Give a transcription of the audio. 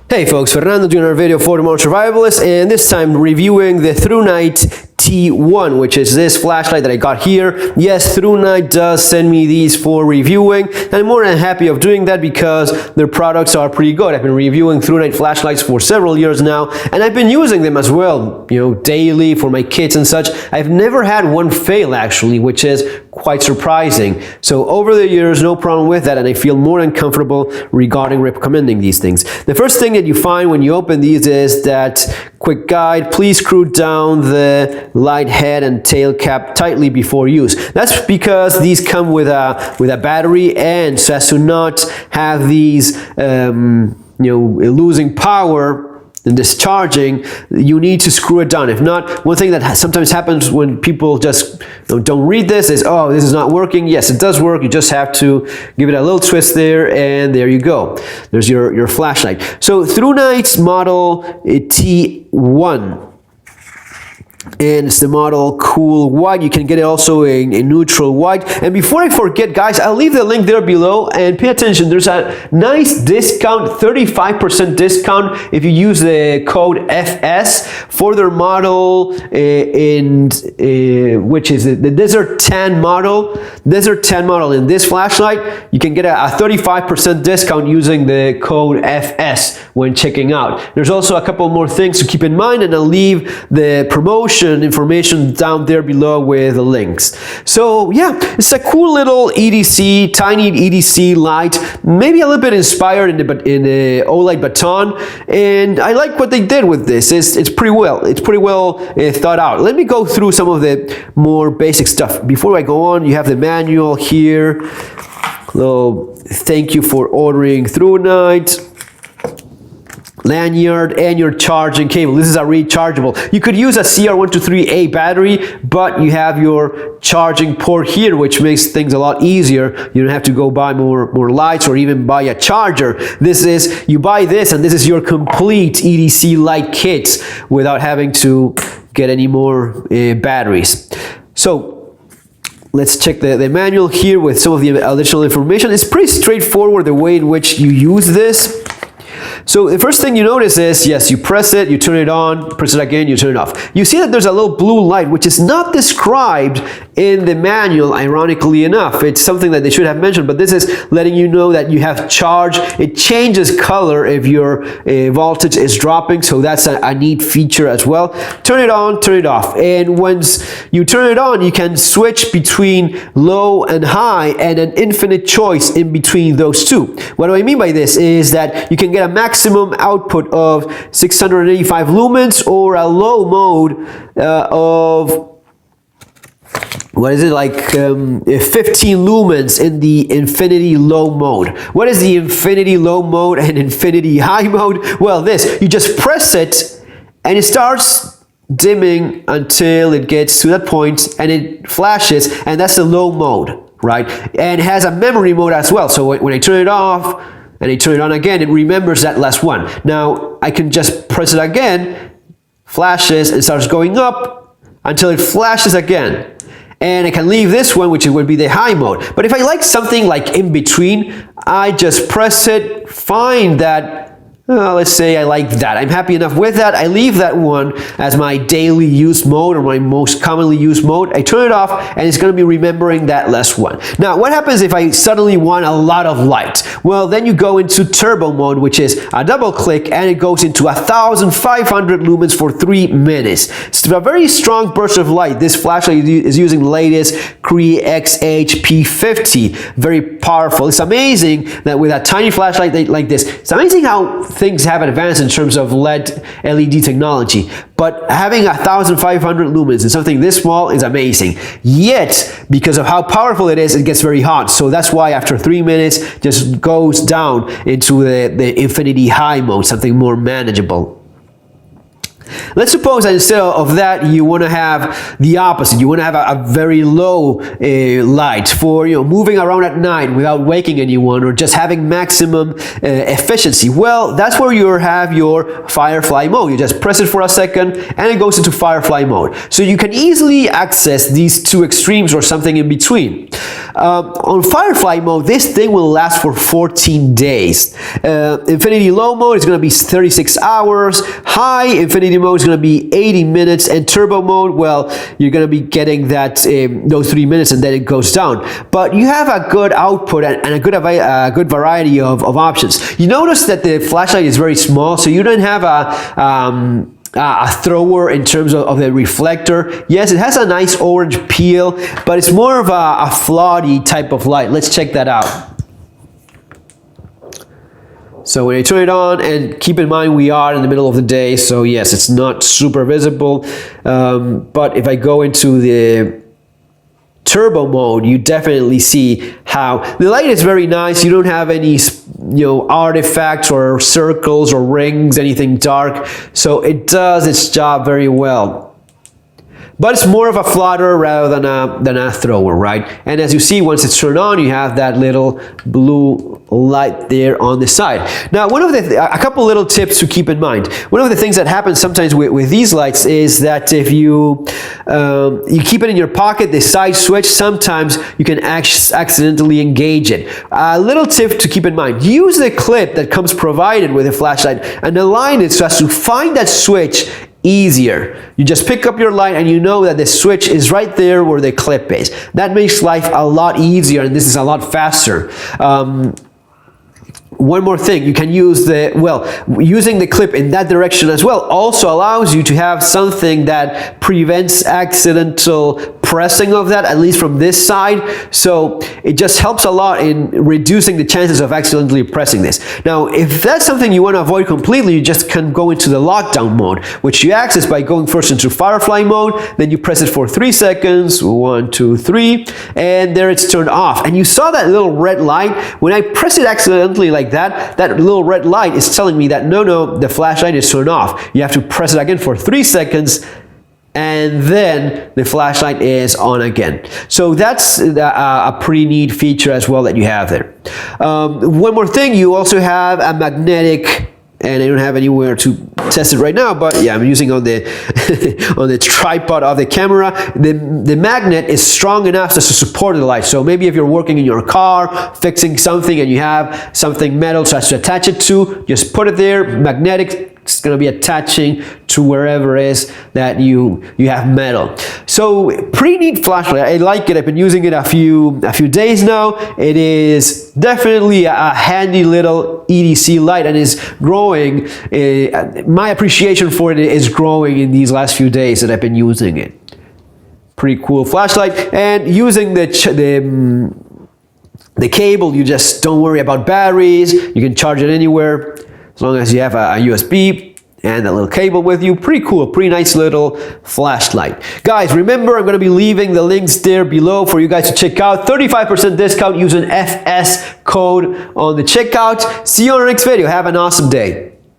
Hey folks, Fernando doing another video for the Modern Survivalist, and this time reviewing the Thrunite T1, which is this flashlight that I got here. Yes, Thrunite does send me these for reviewing, and I'm more than happy of doing that because their products are pretty good. I've been reviewing Thrunite flashlights for several years now, and I've been using them as well, daily for my kids and such. I've never had one fail actually, which is quite surprising. So over the years, no problem with that, and I feel more than comfortable regarding recommending these things. The first thing that you find when you open these is that quick guide: please screw down the light head and tail cap tightly before use. That's because these come with a battery, and so as to not have these losing power and discharging, you need to screw it down. If not, one thing that sometimes happens when people just don't read this is, oh, this is not working. Yes, it does work. You just have to give it a little twist there, and there you go. There's your flashlight. So Thrunite's model T1, and it's the model Cool White. You can get it also in neutral white. And before I forget, guys, I'll leave the link there below, and pay attention. There's a nice discount, 35% discount if you use the code FS for their model which is the Desert Tan model. Desert Tan model in this flashlight, you can get a 35% discount using the code FS when checking out. There's also a couple more things to keep in mind, and I'll leave the promotion information down there below with the links. So yeah, it's a cool little EDC, tiny EDC light, maybe a little bit inspired in the OLED baton, and I like what they did with this. It's pretty well thought out. Let me go through some of the more basic stuff. Before I go on, you have the manual here. So thank you for ordering Thrunite. Lanyard and your charging cable. This is a rechargeable. You could use a CR123A battery, but you have your charging port here, which makes things a lot easier. You don't have to go buy more lights or even buy a charger. You buy this, and this is your complete EDC light kit without having to get any more batteries. So let's check the manual here with some of the additional information. It's pretty straightforward the way in which you use this. So the first thing you notice is, yes, you press it, you turn it on, press it again, you turn it off. You see that there's a little blue light, which is not described in the manual, ironically enough. It's something that they should have mentioned, but this is letting you know that you have charge. It changes color if your voltage is dropping, so that's a neat feature as well. Turn it on, turn it off. And once you turn it on, you can switch between low and high, and an infinite choice in between those two. What do I mean by this is that you can get a maximum output of 685 lumens, or a low mode of, what is it, like 15 lumens in the infinity low mode. What is the infinity low mode and infinity high mode? Well, you just press it and it starts dimming until it gets to that point and it flashes, and that's the low mode, right? And it has a memory mode as well. So when I turn it off and I turn it on again, it remembers that last one. Now I can just press it again, flashes, and starts going up until it flashes again. And I can leave this one, which would be the high mode. But if I like something like in between, I just press it, find that, let's say I like that. I'm happy enough with that. I leave that one as my daily use mode, or my most commonly used mode. I turn it off, and it's going to be remembering that last one. Now, what happens if I suddenly want a lot of light? Well, then you go into turbo mode, which is a double click, and it goes into 1,500 lumens for 3 minutes. It's a very strong burst of light. This flashlight is using the latest Cree XHP50. Very powerful. It's amazing that with a tiny flashlight like this, it's amazing how things have advanced in terms of LED technology, but having 1,500 lumens in something this small is amazing. Yet, because of how powerful it is, it gets very hot. So that's why after 3 minutes, just goes down into the infinity high mode, something more manageable. Let's suppose that instead of that, you want to have the opposite. You want to have a very low light for moving around at night without waking anyone, or just having maximum efficiency. Well, that's where you have your Firefly mode. You just press it for a second and it goes into Firefly mode. So you can easily access these two extremes or something in between. On Firefly mode, this thing will last for 14 days. Infinity low mode is going to be 36 hours. High infinity mode is going to be 80 minutes, and turbo mode, well, you're going to be getting that those 3 minutes and then it goes down. But you have a good output and a good variety of options. You notice that the flashlight is very small, so you don't have a thrower in terms of the reflector. Yes, it has a nice orange peel, but it's more of a floaty type of light. Let's check that out. So when I turn it on, and keep in mind we are in the middle of the day, so yes, it's not super visible, but if I go into the turbo mode, you definitely see how the light is very nice. You don't have any artifacts or circles or rings, anything dark, so it does its job very well. But it's more of a floater rather than a thrower, right? And as you see, once it's turned on, you have that little blue light there on the side. Now, a couple little tips to keep in mind. One of the things that happens sometimes with these lights is that if you keep it in your pocket, the side switch, sometimes you can accidentally engage it. A little tip to keep in mind: use the clip that comes provided with a flashlight and align it so as to find that switch easier. You just pick up your light and you know that the switch is right there where the clip is. That makes life a lot easier, and this is a lot faster. One more thing, you can use using the clip in that direction as well also allows you to have something that prevents accidental pressing of that, at least from this side. So it just helps a lot in reducing the chances of accidentally pressing this. Now, if that's something you want to avoid completely, you just can go into the lockdown mode, which you access by going first into Firefly mode, then you press it for 3 seconds, 1, 2, 3, and there it's turned off. And you saw that little red light. When I press it accidentally like that little red light is telling me that no, the flashlight is turned off. You have to press it again for 3 seconds, and then the flashlight is on again. So that's a pretty neat feature as well that you have there. One more thing, you also have a magnetic, and I don't have anywhere to test it right now, but yeah, I'm using on the on the tripod of the camera. The magnet is strong enough to support the light. So maybe if you're working in your car, fixing something, and you have something metal to attach it to, just put it there, magnetic. It's going to be attaching to wherever it is that you have metal. So pretty neat flashlight. I like it. I've been using it a few days now. It is definitely a handy little EDC light, and is growing. My appreciation for it is growing in these last few days that I've been using it. Pretty cool flashlight, and using the cable, you just don't worry about batteries. You can charge it anywhere, as long as you have a USB and a little cable with you. Pretty cool, pretty nice little flashlight. Guys, remember, I'm going to be leaving the links there below for you guys to check out. 35% discount using FS code on the checkout. See you on the next video. Have an awesome day.